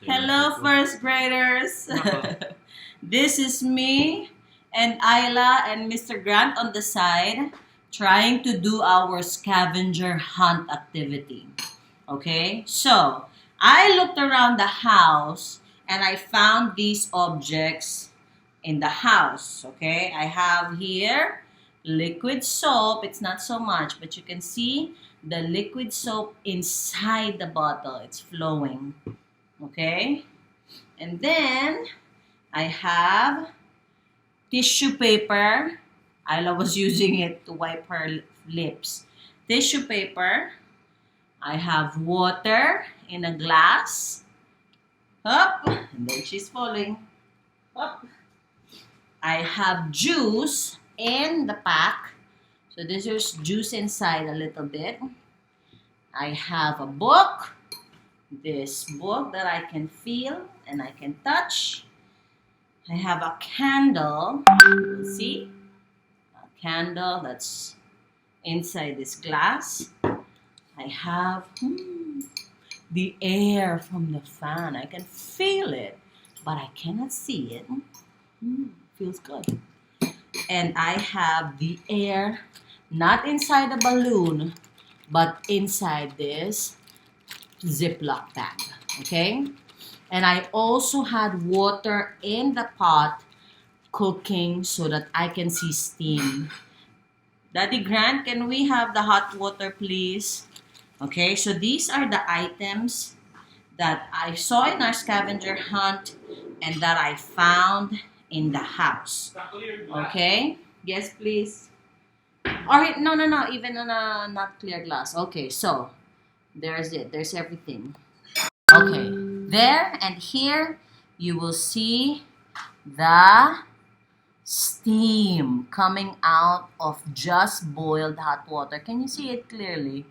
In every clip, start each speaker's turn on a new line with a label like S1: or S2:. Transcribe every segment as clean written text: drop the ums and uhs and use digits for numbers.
S1: Hello, first graders. This is me and Isla and Mr. Grant on the side trying to do our scavenger hunt activity. Okay, so I looked around the house and I found these objects in the house. Okay, I have here liquid soap. It's not so much, but you can see the liquid soap inside the bottle. It's flowing. Okay, and then I have tissue paper. Isla was using it to wipe her lips. Tissue paper. I have water in a glass. Up, and then she's falling. Up. I have juice in the pack. So this is juice inside a little bit. I have a book. This book that I can feel and I can touch. I have a candle. You see? A candle that's inside this glass. I have the air from the fan. I can feel it, but I cannot see it. Feels good. And I have the air, not inside the balloon, but inside this Ziploc bag. Okay? And I also had water in the pot cooking so that I can see steam. Daddy Grant, can we have the hot water, please? Okay, so these are the items that I saw in our scavenger hunt and that I found in the house. Okay? Yes, please. Or no, even on a not clear glass. Okay, so there's it. There's everything. Okay, there and here you will see the steam coming out of just boiled hot water. Can you see it clearly?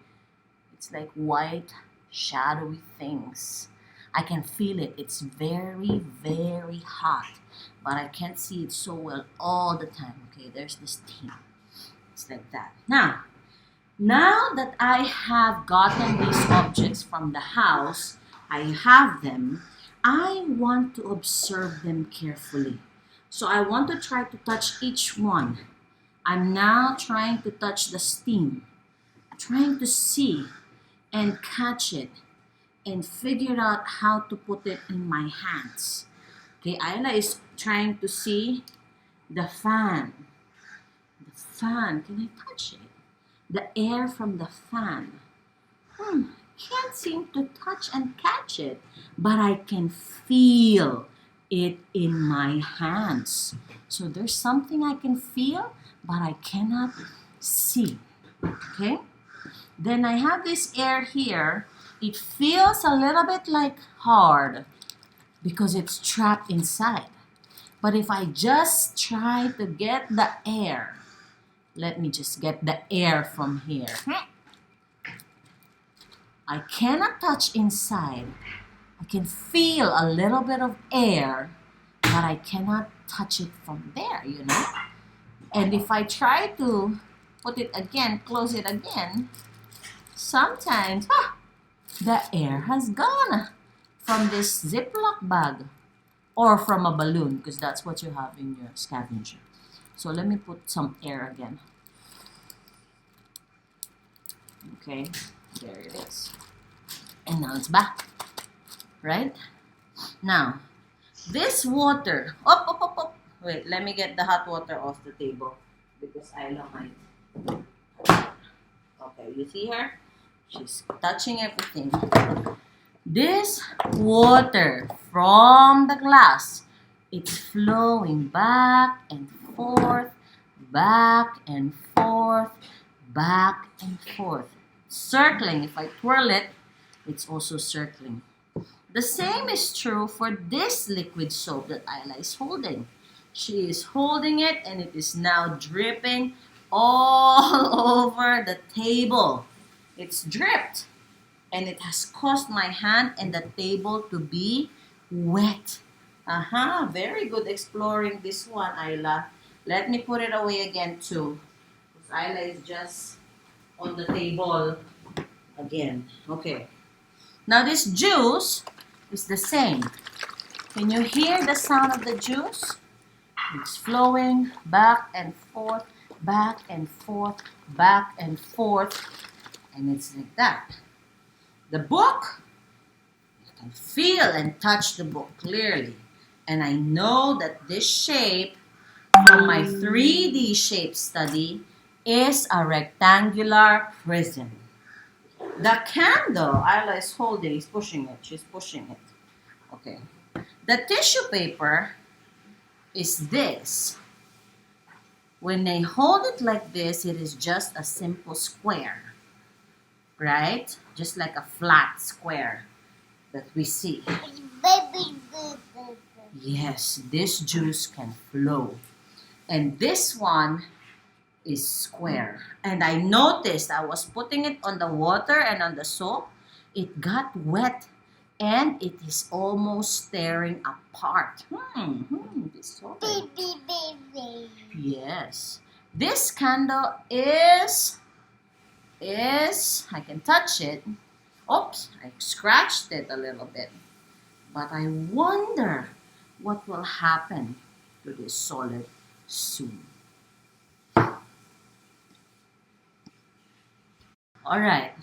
S1: It's like white, shadowy things. I can feel it. It's very, very hot, but I can't see it so well all the time. Okay, there's the steam. It's like that. Now that I have gotten these objects from the house, I have them, I want to observe them carefully. So I want to try to touch each one. I'm now trying to touch the steam, trying to see and catch it and figure out how to put it in my hands. Okay, Isla is trying to see the fan. The fan, can I touch it? The air from the fan. Can't seem to touch and catch it, but I can feel it in my hands. So there's something I can feel, but I cannot see. Okay? Then I have this air here. It feels a little bit like hard because it's trapped inside. But if I just try to get the air, let me just get the air from here. I cannot touch inside. I can feel a little bit of air, but I cannot touch it from there, you know. And if I try to put it again, close it again, sometimes the air has gone from this Ziploc bag or from a balloon, because that's what you have in your scavenger. So let me put some air again. Okay, there it is. And now it's back, right? Now, this water, wait, let me get the hot water off the table because Isla might. Okay, you see her? She's touching everything. This water from the glass, it's flowing back and forth, back and forth, back and forth. Circling, if I twirl it, it's also circling. The same is true for this liquid soap that Isla is holding. She is holding it and it is now dripping all over the table. It's dripped and it has caused my hand and the table to be wet. Very good exploring this one, Isla. Let me put it away again too. Because Isla is just on the table again. Okay. Now this juice, is the same. Can you hear the sound of the juice? It's flowing back and forth, back and forth, back and forth, and it's like that. The book, you can feel and touch the book clearly. And I know that this shape from my 3D shape study is a rectangular prism. The candle Isla is holding is pushing it. She's pushing it. Okay. The tissue paper is this. When they hold it like this, it is just a simple square. Right? Just like a flat square that we see. Yes, this juice can flow. And this one is square. And I noticed I was putting it on the water and on the soap. It got wet and it is almost tearing apart. This soap. Yes. This candle is, I can touch it. Oops, I scratched it a little bit. But I wonder what will happen to this solid soon. Alright,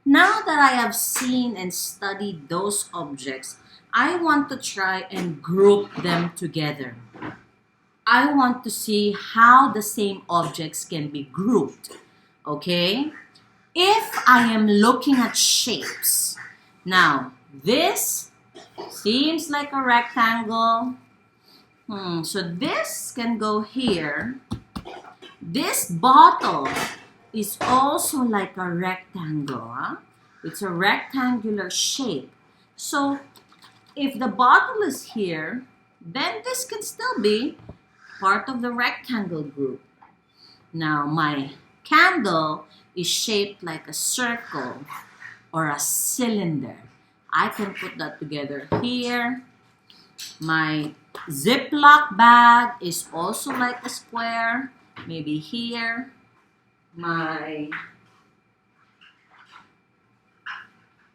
S1: now that I have seen and studied those objects, I want to try and group them together. I want to see how the same objects can be grouped. Okay? If I am looking at shapes, now this seems like a rectangle. So this can go here. This bottle is also like a rectangle. It's a rectangular shape. So if the bottle is here, then this can still be part of the rectangle group. Now my candle is shaped like a circle or a cylinder. I can put that together here. My Ziploc bag is also like a square, maybe here. My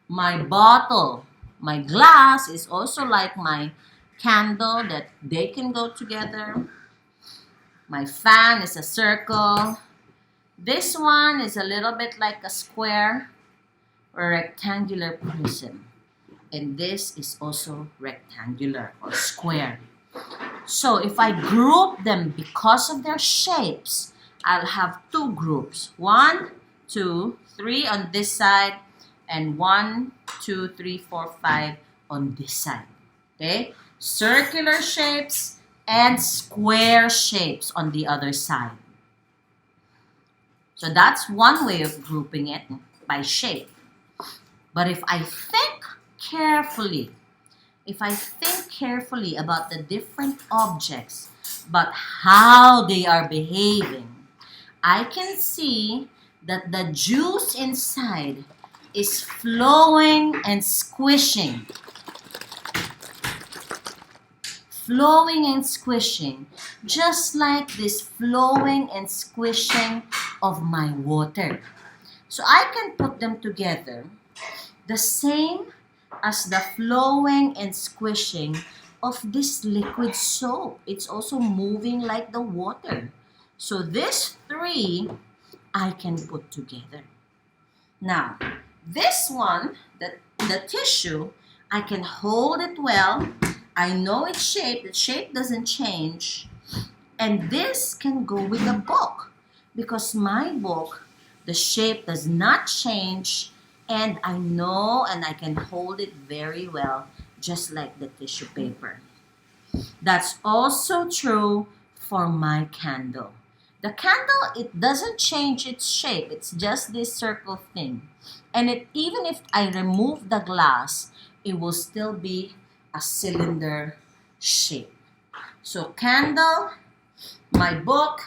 S1: bottle, my glass is also like my candle, that they can go together. My fan is a circle. This one is a little bit like a square or rectangular prism. And this is also rectangular or square. So if I group them because of their shapes, I'll have two groups. 1, 2, 3 on this side, and 1, 2, 3, 4, 5 on this side. Okay? Circular shapes and square shapes on the other side. So that's one way of grouping it, by shape. But if I think carefully about the different objects, but how they are behaving, I can see that the juice inside is flowing and squishing. Flowing and squishing, just like this flowing and squishing of my water. So I can put them together the same as the flowing and squishing of this liquid soap. It's also moving like the water. So these three I can put together. Now, this one, the tissue, I can hold it well. I know its shape. The shape doesn't change. And this can go with the book, because my book, the shape does not change, and I know and I can hold it very well, just like the tissue paper. That's also true for my candle. The candle, it doesn't change its shape. It's just this circle thing. And even if I remove the glass, it will still be a cylinder shape. So candle, my book,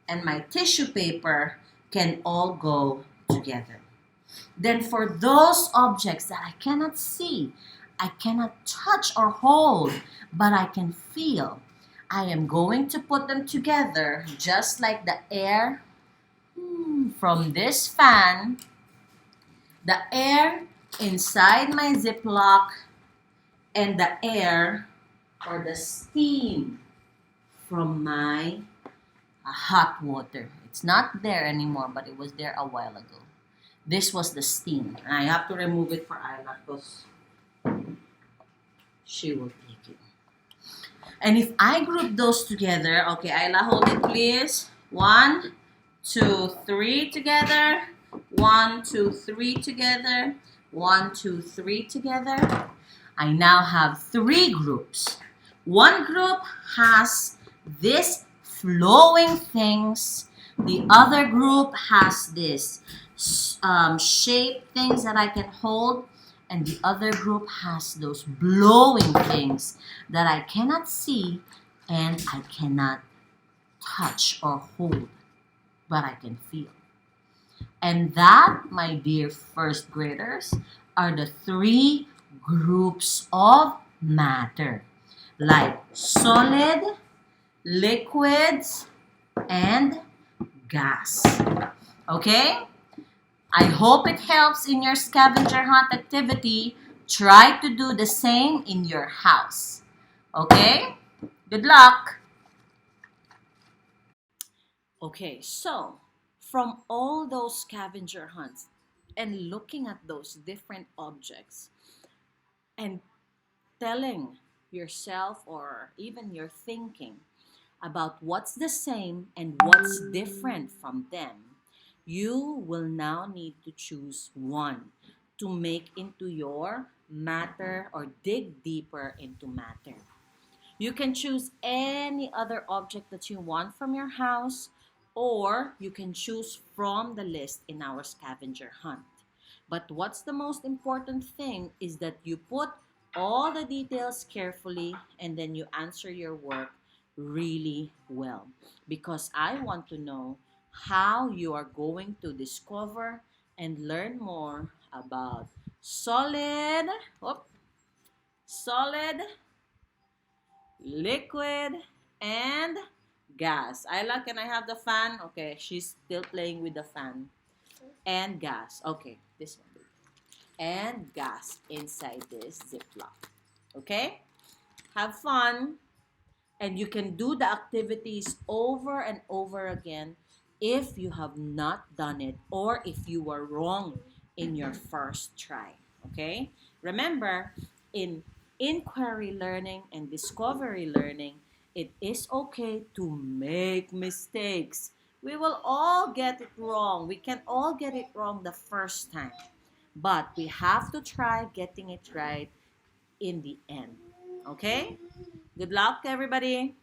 S1: and my tissue paper can all go together. Then for those objects that I cannot see, I cannot touch or hold, but I can feel, I am going to put them together just like the air from this fan, the air inside my Ziploc, and the air or the steam from my hot water. It's not there anymore, but it was there a while ago. This was the steam. I have to remove it for Isla because she will take it. And if I group those together, okay, Isla, hold it please. 1, 2, 3 together. 1, 2, 3 together. 1, 2, 3 together. I now have 3 groups. One group has this flowing things. The other group has this shape things that I can hold. And the other group has those blowing things that I cannot see and I cannot touch or hold, but I can feel. And that, my dear first graders, are the 3 groups of matter, like solid, liquids, and gas. Okay? I hope it helps in your scavenger hunt activity. Try to do the same in your house. Okay? Good luck! Okay, so from all those scavenger hunts and looking at those different objects and telling yourself or even your thinking about what's the same and what's different from them, you will now need to choose one to make into your matter or dig deeper into matter. You can choose any other object that you want from your house, or you can choose from the list in our scavenger hunt. But what's the most important thing is that you put all the details carefully and then you answer your work really well. Because I want to know how you are going to discover and learn more about solid, solid, liquid, and gas. Isla, can I have the fan? Okay, she's still playing with the fan. And gas. Okay, this one. And gas inside this Ziploc. Okay? Have fun. And you can do the activities over and over again if you have not done it or if you were wrong in your first try. Okay? Remember, in inquiry learning and discovery learning, it is okay to make mistakes. We will all get it wrong. We can all get it wrong the first time. But we have to try getting it right in the end. Okay? Good luck, everybody.